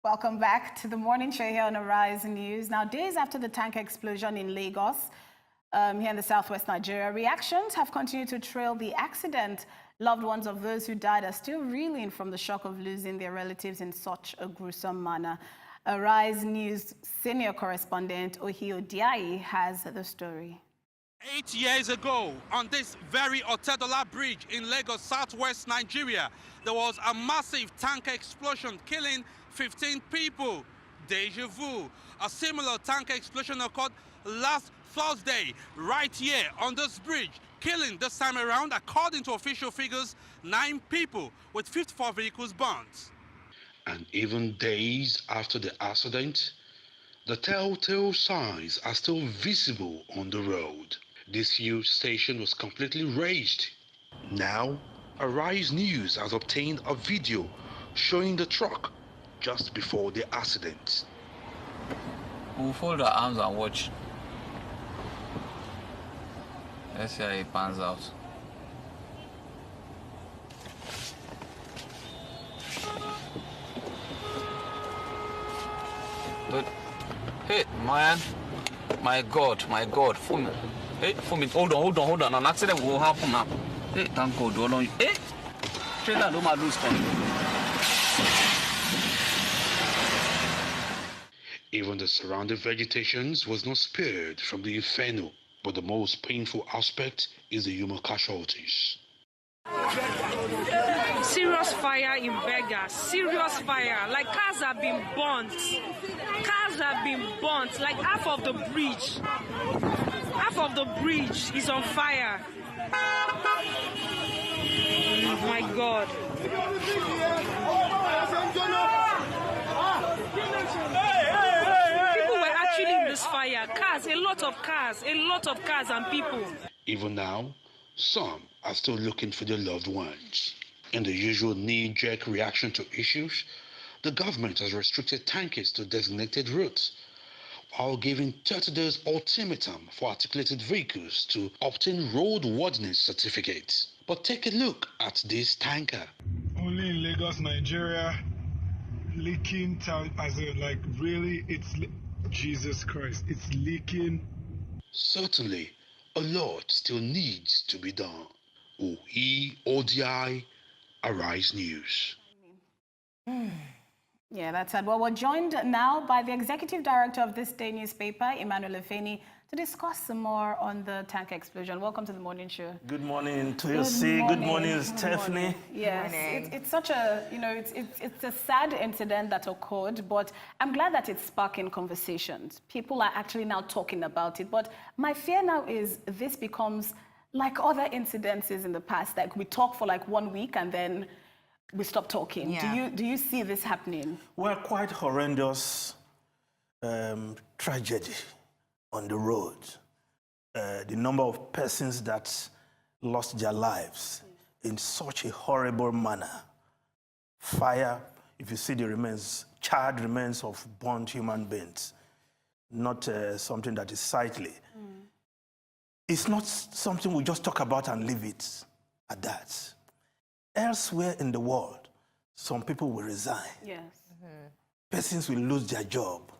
Welcome back to the morning show here on Arise News. Now, days after the tanker explosion in Lagos, here in the southwest Nigeria, reactions have continued to trail the accident. Loved ones of those who died are still reeling from the shock of losing their relatives in such a gruesome manner. Arise News senior correspondent Ohi Odiaye has the story. 8 years ago, on this very Otedola bridge in Lagos, southwest Nigeria, there was a massive tanker explosion killing 15 people. Deja vu. A similar tanker explosion occurred last Thursday, right here on this bridge, killing this time around, according to official figures, 9 people with 54 vehicles burnt. And even days after the accident, the telltale signs are still visible on the road. This huge station was completely razed. Now, Arise News has obtained a video showing the truck just before the accident. We'll fold our arms and watch. Let's see how it pans out. But, hey, man, my God, Fumi. Hey, Fumi, hold on. An accident will happen now. Hey, thank God, hold on. Hey, trailer, don't mind lose control. Even the surrounding vegetations was not spared from the Efeni, but the most painful aspect is the human casualties. Serious fire in Vegas, serious fire. Like cars have been burnt. Like half of the bridge is on fire. Oh my God. People were actually in this fire. Cars, a lot of cars and people. Even now, some are still looking for their loved ones. In the usual knee-jerk reaction to issues, the government has restricted tankers to designated routes, while giving 30 days ultimatum for articulated vehicles to obtain roadworthiness certificates. But take a look at this tanker. Only in Lagos, Nigeria, leaking tank, Jesus Christ, it's leaking. Certainly, a lot still needs to be done. Ohi Odiaye, Arise News. Yeah, that's sad. Well, we're joined now by the executive director of THISDAY newspaper, Emmanuel Efeni, to discuss some more on the tanker explosion. Welcome to the morning show. Good morning to you, C. Good morning, Stephanie. Yes, it's such a, it's a sad incident that occurred, but I'm glad that it's sparking conversations. People are actually now talking about it. But my fear now is this becomes like other incidences in the past. Like we talk for like 1 week and then we stop talking. Yeah. Do you see this happening? Well, quite horrendous tragedy on the road. The number of persons that lost their lives in such a horrible manner. Fire, if you see the remains, charred remains of burnt human beings, not something that is sightly. It's not something we just talk about and leave it at that. Elsewhere in the world, some people will resign. Yes. Persons will lose their job.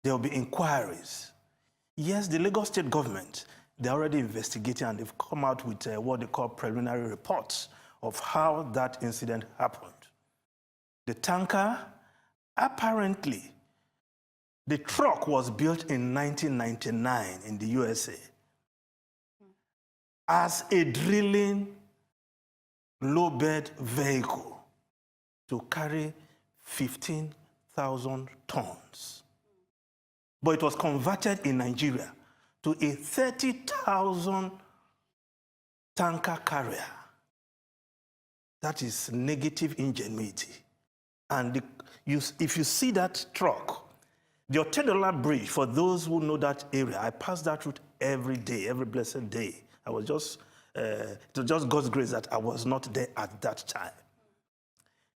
There will be inquiries. Yes, the Lagos state government, they're already investigating and they've come out with what they call preliminary reports of how that incident happened. The tanker, apparently, the truck was built in 1999 in the USA as a drilling low-bed vehicle to carry 15,000 tons. But it was converted in Nigeria to a 30,000 tanker carrier. That is negative ingenuity. And if you see that truck, the Otedola Bridge, for those who know that area, I pass that route every day, every blessed day. I was just it was just God's grace that I was not there at that time.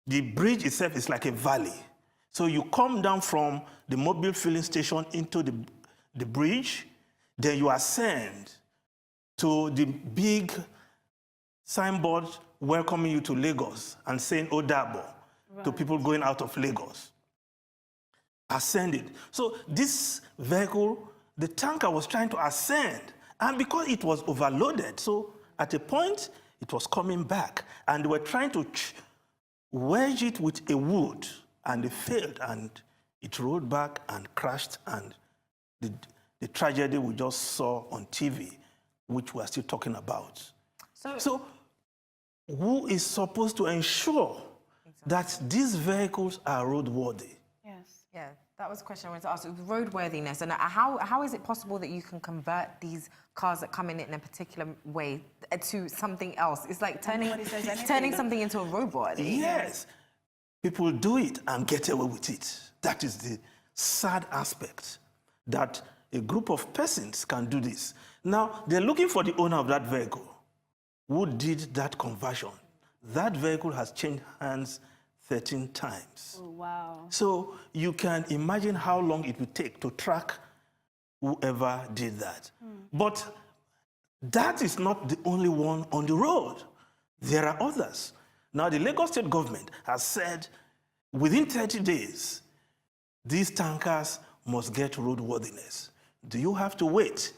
The bridge itself is like a valley. So you come down from the mobile filling station into the bridge, then you ascend to the big signboard welcoming you to Lagos and saying Odabo to people going out of Lagos. ascended. So this vehicle, the tanker was trying to ascend, and because it was overloaded, so at a point it was coming back, and they were trying to wedge it with a wood, and they failed, and it rolled back and crashed, and the tragedy we just saw on TV, which we're still talking about. So who is supposed to ensure that these vehicles are roadworthy? Yes. Yeah, that was a question I wanted to ask. Roadworthiness, and how is it possible that you can convert these cars that come in a particular way to something else? It's like turning something into a robot. Yes. People do it and get away with it. That is the sad aspect, that a group of persons can do this. Now, they're looking for the owner of that vehicle who did that conversion. That vehicle has changed hands 13 times. Oh, wow. So you can imagine how long it would take to track whoever did that. But that is not the only one on the road. There are others. Now, the Lagos State government has said within 30 days, these tankers must get roadworthiness. Do you have to wait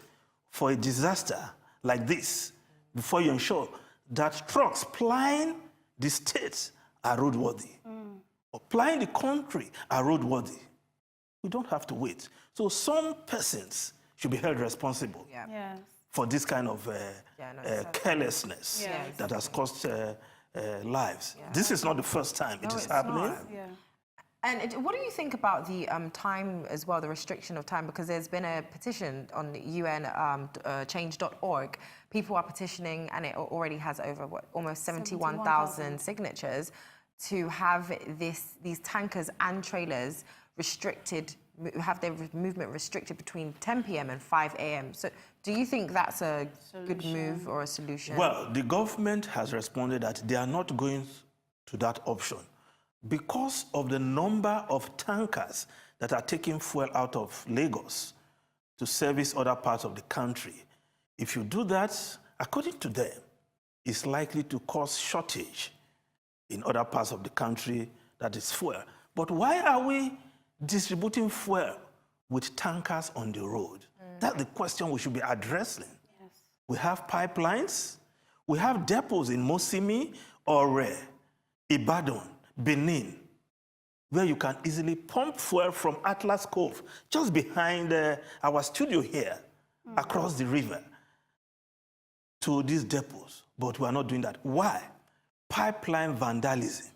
for a disaster like this before you ensure that trucks plying the states are roadworthy, or plying the country are roadworthy? We don't have to wait. So some persons should be held responsible Yes. for this kind of carelessness that has cost lives. This is not the first time it is happening. Yeah. And what do you think about the time as well, the restriction of time? Because there's been a petition on UN change.org. People are petitioning, and it already has over almost 71,000 signatures to have these tankers and trailers restricted, have their movement restricted between 10 p.m. and 5 a.m. So do you think that's a good move or a solution? Well, the government has responded that they are not going to that option because of the number of tankers that are taking fuel out of Lagos to service other parts of the country. If you do that, according to them, it's likely to cause shortage in other parts of the country, that is fuel. But why are we distributing fuel with tankers on the road? That's the question we should be addressing. Yes. We have pipelines, we have depots in Mosimi, Ore, Ibadan, Benin, where you can easily pump fuel from Atlas Cove, just behind our studio here, across the river, to these depots. But we are not doing that. Why? Pipeline vandalism.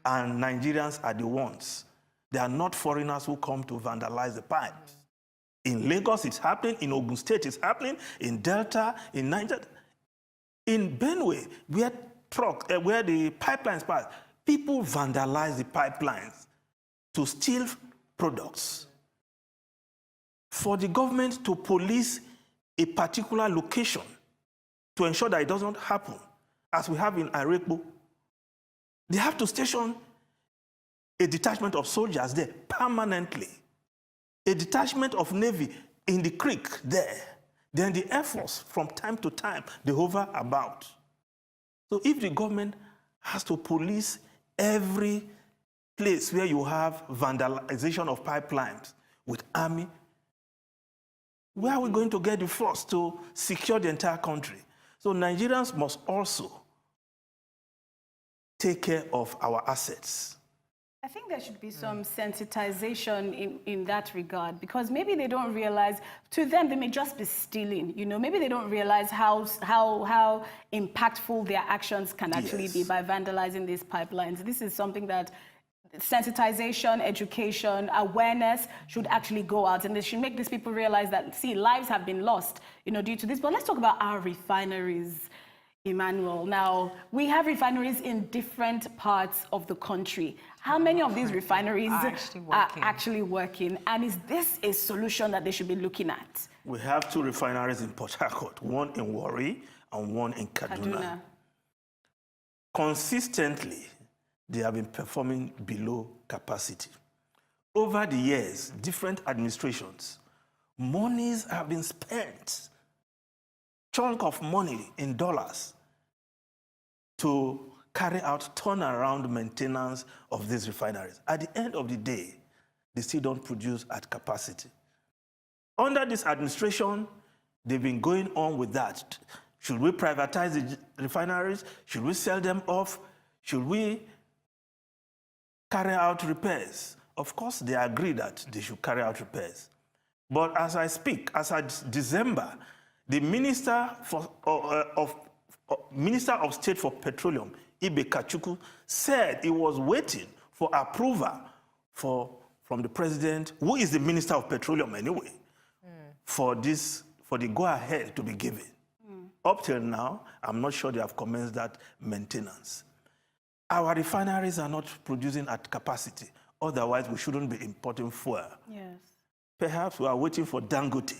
And Nigerians are the ones. They are not foreigners who come to vandalize the pipes. In Lagos, it's happening. In Ogun State, it's happening. In Delta, in Niger. In Benue, where the pipelines pass, people vandalize the pipelines to steal products. For the government to police a particular location to ensure that it doesn't happen, as we have in Arekpo, they have to station a detachment of soldiers there permanently, a detachment of Navy in the creek there, then the Air Force from time to time, they hover about. So if the government has to police every place where you have vandalization of pipelines with army, where are we going to get the force to secure the entire country? So Nigerians must also take care of our assets. I think there should be some sensitization in that regard, because maybe they don't realize, to them, they may just be stealing, you know, maybe they don't realize how impactful their actions can actually be by vandalizing these pipelines. This is something that sensitization, education, awareness should actually go out, and they should make these people realize that, see, lives have been lost, you know, due to this. But let's talk about our refineries, Emmanuel. Now, we have refineries in different parts of the country. How many of these refineries are actually working? And is this a solution that they should be looking at? We have 2 refineries in Port Harcourt, one in Warri and one in Kaduna. Consistently, they have been performing below capacity. Over the years, different administrations, monies have been spent, chunk of money in dollars, to carry out turnaround maintenance of these refineries. At the end of the day, they still don't produce at capacity. Under this administration, they've been going on with that. Should we privatize the refineries? Should we sell them off? Should we carry out repairs? Of course, they agree that they should carry out repairs. But as I speak, as of December, the Minister of State for Petroleum, Ibe Kachuku, said he was waiting for approval from the president, who is the Minister of Petroleum anyway, for the go-ahead to be given. Up till now, I'm not sure they have commenced that maintenance. Our refineries are not producing at capacity. Otherwise, we shouldn't be importing fuel. Yes. Perhaps we are waiting for Dangote,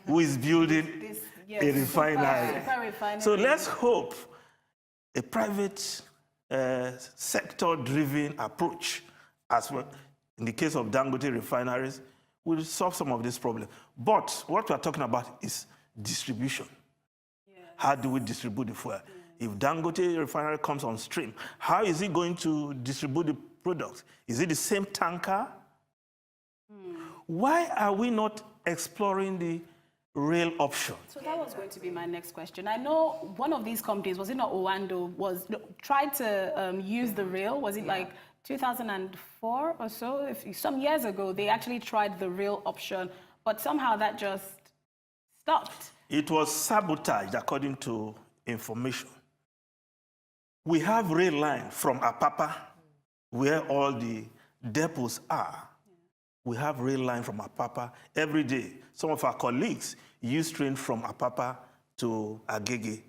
who is building a refinery. Super refinery. So let's hope a private sector-driven approach, as well, in the case of Dangote refineries, will solve some of this problem. But what we are talking about is distribution. Yes. How do we distribute the fuel? If Dangote refinery comes on stream, how is it going to distribute the products? Is it the same tanker? Why are we not exploring the rail option? So that was going to be my next question. I know one of these companies, was it not Owando, tried to use the rail. Was it like 2004 or so? Some years ago, they actually tried the rail option, but somehow that just stopped. It was sabotaged, according to information. We have rail line from Apapa, where all the depots are. We have rail line from Apapa every day. Some of our colleagues use train from Apapa to Agege.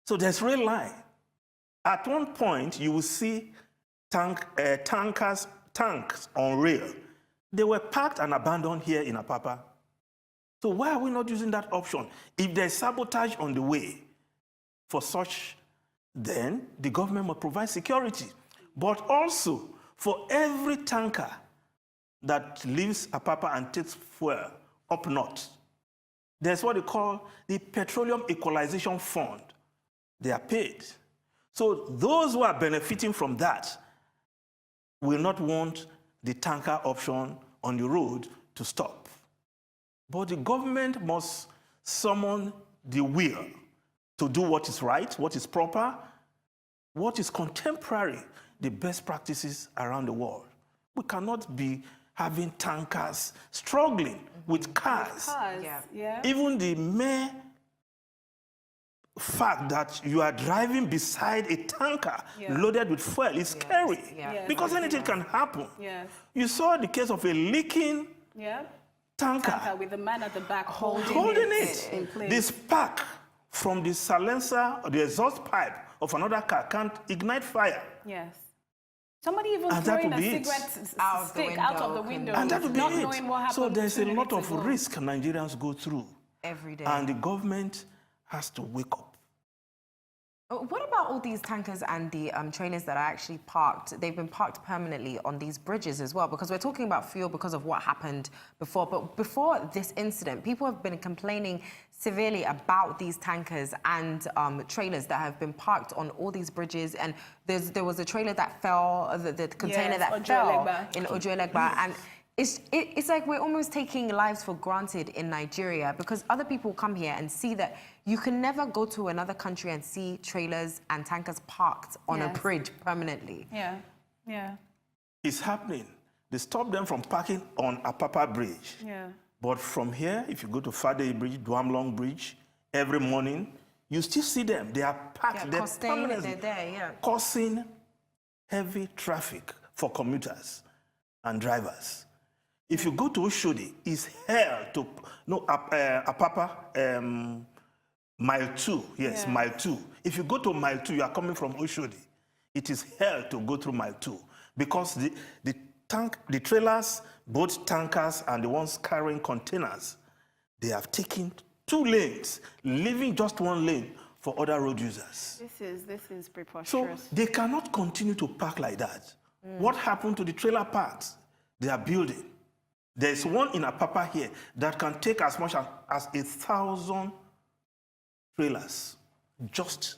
So there's rail line. At one point, you will see tanks on rail. They were parked and abandoned here in Apapa. So why are we not using that option? If there's sabotage on the way for such, then the government must provide security. But also, for every tanker that leaves Apapa and takes fuel up north, there's what they call the Petroleum Equalization Fund. They are paid. So those who are benefiting from that will not want the tanker option on the road to stop. But the government must summon the will to do what is right, what is proper, what is contemporary, the best practices around the world. We cannot be having tankers struggling with cars. Yeah. Even the mere fact that you are driving beside a tanker loaded with fuel is scary because anything can happen. Yes. You saw the case of a leaking tanker with the man at the back holding it. In place. The spark from the silencer or the exhaust pipe of another car can't ignite fire. Yes. Somebody even And throwing a cigarette stick out of the window. And that would be not it. Knowing what happened So there's a 2 lot minutes of ago. risk Nigerians go through. Every day. And the government has to wake up. What about all these tankers and the trailers that are actually parked? They've been parked permanently on these bridges as well, because we're talking about fuel because of what happened before. But before this incident, people have been complaining severely about these tankers and trailers that have been parked on all these bridges. And there was a trailer that fell, the container that fell in Ojuelegba. And it's like we're almost taking lives for granted in Nigeria, because other people come here and see that you can never go to another country and see trailers and tankers parked on a bridge permanently. Yeah. It's happening. They stop them from parking on Apapa Bridge. Yeah. But from here, if you go to Fadei Bridge, Duamlong Bridge, every morning, you still see them. They are parked there permanently, causing heavy traffic for commuters and drivers. If you go to Oshodi, it's hell to, Apapa, Mile 2, Mile 2. If you go to Mile 2, you are coming from Oshodi. It is hell to go through Mile 2 because the trailers, both tankers and the ones carrying containers, they have taken 2 lanes, leaving just 1 lane for other road users. This is preposterous. So they cannot continue to park like that. What happened to the trailer parks they are building? There's one in Apapa here that can take as much as 1,000 trailers just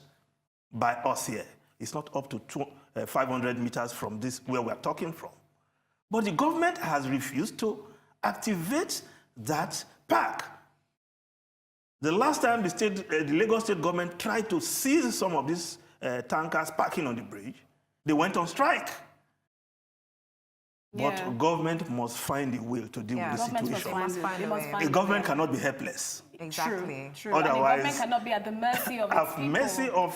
by us here. It's not up to 500 meters from this where we're talking from. But the government has refused to activate that park. The last time the Lagos State government tried to seize some of these tankers parking on the bridge, they went on strike. But government must find a will to deal with the situation. The government cannot be helpless. Exactly. True. Otherwise, and the government cannot be at the mercy of its people. mercy of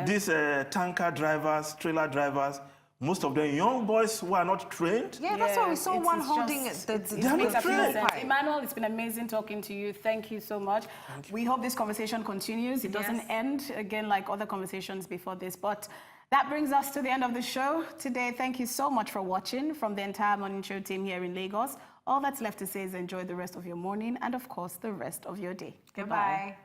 these tanker drivers, trailer drivers. Most of them young boys who are not trained. Yeah, that's why we saw one holding They are not trained. Emmanuel, it's been amazing talking to you. Thank you so much. We hope this conversation continues. It doesn't end, again, like other conversations before this. But that brings us to the end of the show today. Thank you so much for watching. From the entire Morning Show team here in Lagos, all that's left to say is enjoy the rest of your morning and, of course, the rest of your day. Goodbye.